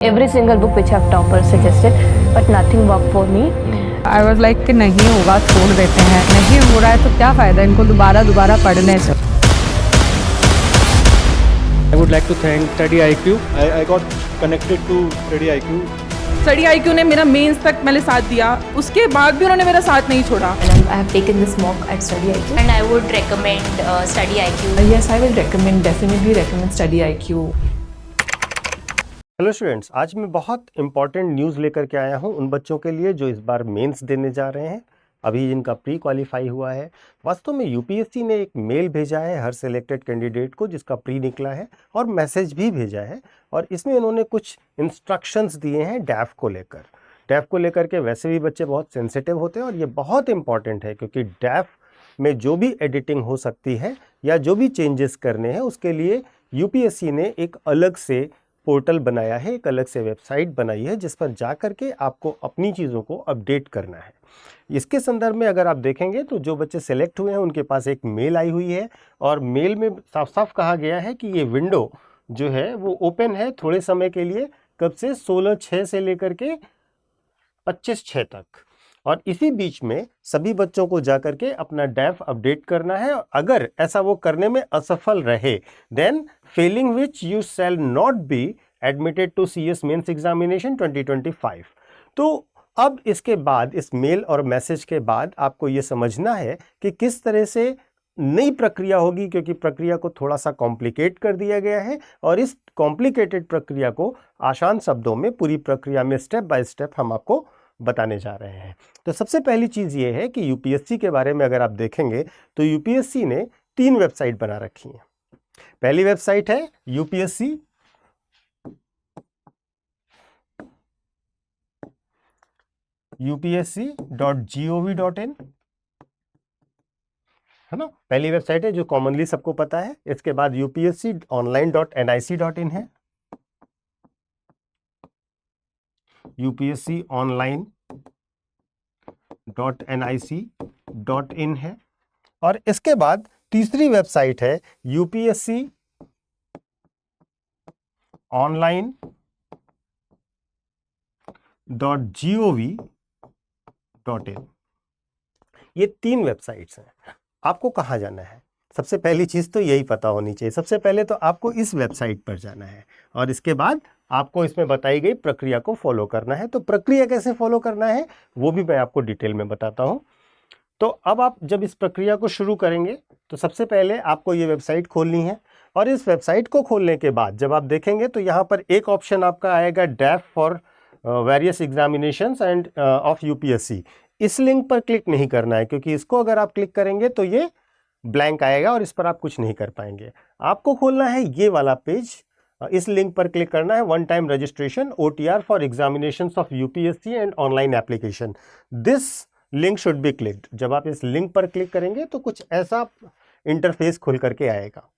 Every single book which have toppers suggested, but nothing worked for me. I was like कि नहीं होगा छोड़ देते हैं, नहीं हो रहा है तो क्या फ़ायदा इनको दोबारा पढ़ने से। I would like to thank Study IQ. I got connected to Study IQ. Study IQ ने मेरा मेंस तक मैंने साथ दिया, उसके बाद भी उन्होंने मेरा साथ नहीं छोड़ा। And I have taken this mock at Study IQ. And I would recommend Study IQ. Yes, I will definitely recommend Study IQ. Hello students, आज मैं बहुत इंपॉर्टेंट न्यूज़ लेकर के आया हूं उन बच्चों के लिए जो इस बार मेंस देने जा रहे हैं, अभी जिनका प्री क्वालिफाई हुआ है। वास्तव में यूपीएससी ने एक मेल भेजा है हर सिलेक्टेड कैंडिडेट को जिसका प्री निकला है, और मैसेज भी भेजा है, और इसमें इन्होंने कुछ इंस्ट्रक्शंस दिए हैं डैफ को लेकर। डैफ को लेकर के वैसे भी बच्चे बहुत सेंसिटिव होते हैं और ये बहुत इंपॉर्टेंट है, क्योंकि डैफ में जो भी एडिटिंग हो सकती है या जो भी चेंजेस करने हैं उसके लिए यूपीएससी ने एक अलग से पोर्टल बनाया है, एक अलग से वेबसाइट बनाई है जिस पर जा कर के आपको अपनी चीज़ों को अपडेट करना है। इसके संदर्भ में अगर आप देखेंगे तो जो बच्चे सेलेक्ट हुए हैं उनके पास एक मेल आई हुई है, और मेल में साफ साफ कहा गया है कि ये विंडो जो है वो ओपन है थोड़े समय के लिए, कब से 16/6 से लेकर के 25/6 तक, और इसी बीच में सभी बच्चों को जाकर के अपना डैफ अपडेट करना है। अगर ऐसा वो करने में असफल रहे, then failing which you shall not be admitted to CS mains examination 2025। तो अब इसके बाद, इस मेल और मैसेज के बाद आपको ये समझना है कि किस तरह से नई प्रक्रिया होगी, क्योंकि प्रक्रिया को थोड़ा सा कॉम्प्लिकेट कर दिया गया है, और इस कॉम्प्लिकेटेड प्रक्रिया को आसान शब्दों में पूरी प्रक्रिया में स्टेप बाय स्टेप हम आपको बताने जा रहे हैं। तो सबसे पहली चीज़ ये है कि यूपीएससी के बारे में अगर आप देखेंगे तो यूपीएससी ने 3 वेबसाइट बना रखी हैं। पहली वेबसाइट है upsc.gov.in, है ना, पहली वेबसाइट है जो कॉमनली सबको पता है। इसके बाद upsconline.nic.in है, upsconline.nic.in है, और इसके बाद तीसरी वेबसाइट है upsconline.gov.in। ये 3 वेबसाइट्स हैं। आपको कहाँ जाना है? सबसे पहली चीज़ तो यही पता होनी चाहिए। सबसे पहले तो आपको इस वेबसाइट पर जाना है, और इसके बाद आपको इसमें बताई गई प्रक्रिया को फॉलो करना है। तो प्रक्रिया कैसे फॉलो करना है वो भी मैं आपको डिटेल में बताता हूँ। तो अब आप जब इस प्रक्रिया को शुरू करेंगे तो सबसे पहले आपको ये वेबसाइट खोलनी है, और इस वेबसाइट को खोलने के बाद जब आप देखेंगे तो यहाँ पर एक ऑप्शन आपका आएगा डैफ for various examinations end of UPSC. इस लिंक पर क्लिक नहीं करना है, क्योंकि इसको अगर आप क्लिक करेंगे तो ये ब्लैंक आएगा और इस पर आप कुछ नहीं कर पाएंगे। आपको खोलना है ये वाला पेज, इस लिंक पर क्लिक करना है, one time registration OTR for examinations of UPSC and online application, this link should be clicked. जब आप इस लिंक पर क्लिक करेंगे तो कुछ ऐसा इंटरफेस खुल करके आएगा।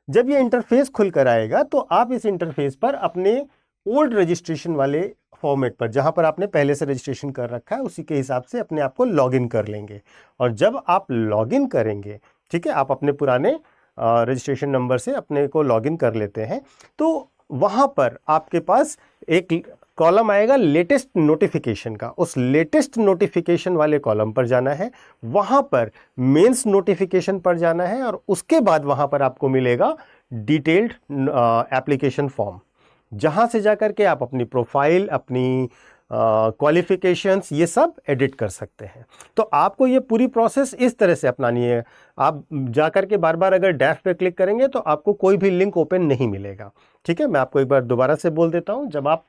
जब ये इंटरफेस खुल कर आएगा तो आप इस इंटरफेस पर अपने ओल्ड रजिस्ट्रेशन वाले फॉर्मेट पर, जहां पर आपने पहले से रजिस्ट्रेशन कर रखा है, उसी के हिसाब से अपने आप को लॉगिन कर लेंगे। और जब आप लॉगिन करेंगे, ठीक है, आप अपने पुराने रजिस्ट्रेशन नंबर से अपने को लॉगिन कर लेते हैं, तो वहां पर आपके पास एक कॉलम आएगा लेटेस्ट नोटिफिकेशन का। उस लेटेस्ट नोटिफिकेशन वाले कॉलम पर जाना है, वहां पर मेंस नोटिफिकेशन पर जाना है, और उसके बाद वहां पर आपको मिलेगा डिटेल्ड एप्लीकेशन फॉर्म, जहां से जाकर के आप अपनी प्रोफाइल, अपनी क्वालिफिकेशंस, ये सब एडिट कर सकते हैं। तो आपको ये पूरी प्रोसेस इस तरह से अपनानी है। आप जाकर के बार बार अगर डैफ पे क्लिक करेंगे तो आपको कोई भी लिंक ओपन नहीं मिलेगा, ठीक है। मैं आपको एक बार दोबारा से बोल देता हूँ। जब आप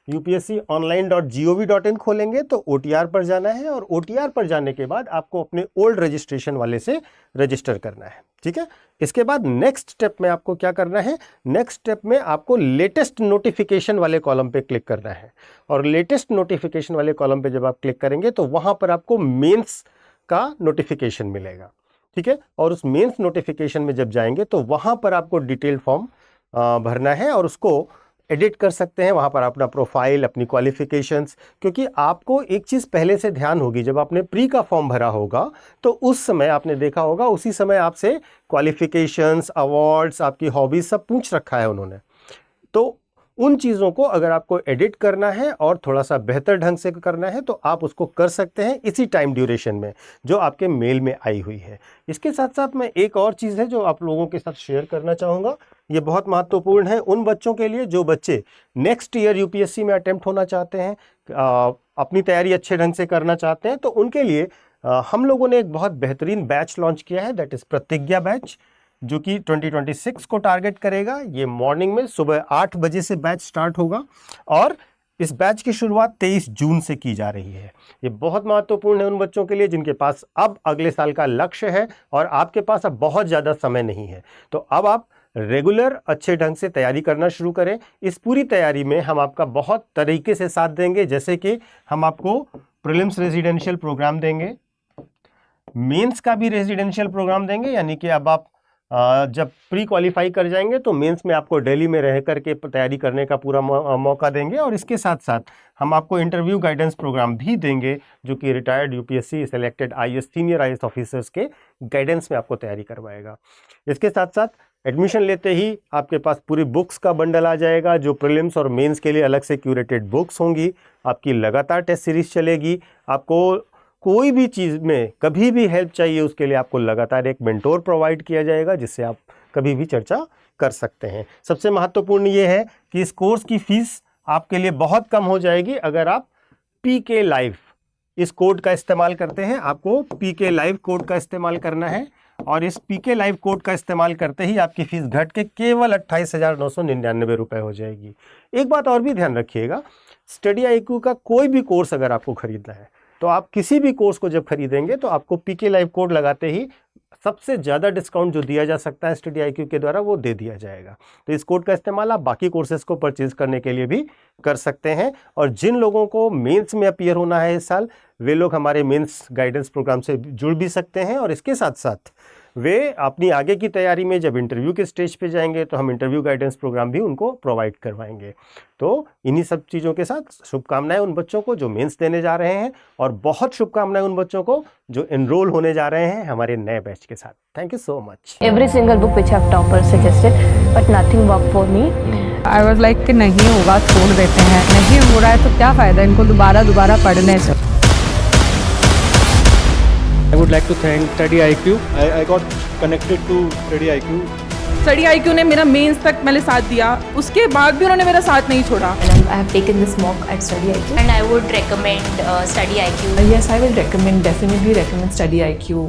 upsconline.gov.in खोलेंगे तो OTR पर जाना है, और OTR पर जाने के बाद आपको अपने ओल्ड रजिस्ट्रेशन वाले से रजिस्टर करना है, ठीक है। इसके बाद नेक्स्ट स्टेप में आपको क्या करना है? नेक्स्ट स्टेप में आपको लेटेस्ट नोटिफिकेशन वाले कॉलम पे क्लिक करना है, और लेटेस्ट नोटिफिकेशन वाले कॉलम पे जब आप क्लिक करेंगे तो वहां पर आपको मेंस का नोटिफिकेशन मिलेगा, ठीक है। और उस मेंस नोटिफिकेशन में जब जाएंगे तो वहां पर आपको डिटेल फॉर्म भरना है, और उसको एडिट कर सकते हैं वहाँ पर अपना प्रोफाइल, अपनी क्वालिफिकेशंस। क्योंकि आपको एक चीज़ पहले से ध्यान होगी, जब आपने प्री का फॉर्म भरा होगा तो उस समय आपने देखा होगा, उसी समय आपसे क्वालिफिकेशंस, अवार्ड्स, आपकी हॉबीज़ सब पूछ रखा है उन्होंने। तो उन चीज़ों को अगर आपको एडिट करना है और थोड़ा सा बेहतर ढंग से करना है तो आप उसको कर सकते हैं इसी टाइम ड्यूरेशन में जो आपके मेल में आई हुई है। इसके साथ साथ मैं एक और चीज़ है जो आप लोगों के साथ शेयर करना चाहूँगा, ये बहुत महत्वपूर्ण है उन बच्चों के लिए जो बच्चे नेक्स्ट ईयर यूपीएससी में अटेम्प्ट होना चाहते हैं, अपनी तैयारी अच्छे ढंग से करना चाहते हैं, तो उनके लिए हम लोगों ने एक बहुत बेहतरीन बैच लॉन्च किया है, दैट इज़ प्रतिज्ञा बैच, जो कि 2026 को टारगेट करेगा। ये मॉर्निंग में सुबह 8 बजे से बैच स्टार्ट होगा और इस बैच की शुरुआत 23 जून से की जा रही है। ये बहुत महत्वपूर्ण है उन बच्चों के लिए जिनके पास अब अगले साल का लक्ष्य है और आपके पास अब बहुत ज़्यादा समय नहीं है। तो अब आप रेगुलर अच्छे ढंग से तैयारी करना शुरू करें। इस पूरी तैयारी में हम आपका बहुत तरीके से साथ देंगे, जैसे कि हम आपको प्रीलिम्स रेजिडेंशियल प्रोग्राम देंगे, मेंस का भी रेजिडेंशियल प्रोग्राम देंगे, यानी कि अब आप जब प्री क्वालिफाई कर जाएंगे तो मेंस में आपको दिल्ली में रह करके तैयारी करने का पूरा मौका देंगे। और इसके साथ साथ हम आपको इंटरव्यू गाइडेंस प्रोग्राम भी देंगे जो कि retired UPSC selected IAS senior IAS officers के गाइडेंस में आपको तैयारी करवाएगा। इसके साथ साथ एडमिशन लेते ही आपके पास पूरी बुक्स का बंडल आ जाएगा, जो प्रीलिम्स और मेंस के लिए अलग से क्यूरेटेड बुक्स होंगी। आपकी लगातार टेस्ट सीरीज चलेगी। आपको कोई भी चीज़ में कभी भी हेल्प चाहिए उसके लिए आपको लगातार एक मेंटोर प्रोवाइड किया जाएगा जिससे आप कभी भी चर्चा कर सकते हैं। सबसे महत्वपूर्ण ये है कि इस कोर्स की फीस आपके लिए बहुत कम हो जाएगी अगर आप PK लाइव इस कोड का इस्तेमाल करते हैं। आपको PK लाइव कोड का इस्तेमाल करना है और इस PK लाइव कोड का इस्तेमाल करते ही आपकी फ़ीस घट के केवल 28,999 रुपये हो जाएगी। एक बात और भी ध्यान रखिएगा, स्टडी IQ का कोई भी कोर्स अगर आपको ख़रीदना है तो आप किसी भी कोर्स को जब खरीदेंगे तो आपको PK लाइव कोड लगाते ही सबसे ज़्यादा डिस्काउंट जो दिया जा सकता है स्टडी IQ के द्वारा वो दे दिया जाएगा। तो इस कोड का इस्तेमाल आप बाकी कोर्सेज़ को परचेज़ करने के लिए भी कर सकते हैं। और जिन लोगों को मेंस में अपीयर होना है इस साल, वे लोग हमारे मेंस गाइडेंस प्रोग्राम से जुड़ भी सकते हैं। और इसके साथ साथ वे अपनी आगे की तैयारी में जब इंटरव्यू के स्टेज पे जाएंगे तो हम इंटरव्यू गाइडेंस प्रोग्राम भी उनको प्रोवाइड करवाएंगे। तो इन्हीं सब चीज़ों के साथ शुभकामनाएं उन बच्चों को जो मेंस देने जा रहे हैं और बहुत शुभकामनाएं उन बच्चों को जो एनरोल होने जा रहे हैं हमारे नए बैच के साथ। Thank you so much. Every single book which have toppers suggested, but nothing worked for me. I was like कि नहीं होगा छोड़ देते हैं, नहीं हो रहा है तो क्या फ़ायदा इनको दोबारा पढ़ने से। I would like to thank Study IQ. I got connected to Study IQ. Study IQ ने मेरा मेंस तक मैंने साथ दिया, उसके बाद भी उन्होंने मेरा साथ नहीं छोड़ा। And I have taken this mock at Study IQ and I would recommend Study IQ. Yes, I will definitely recommend Study IQ.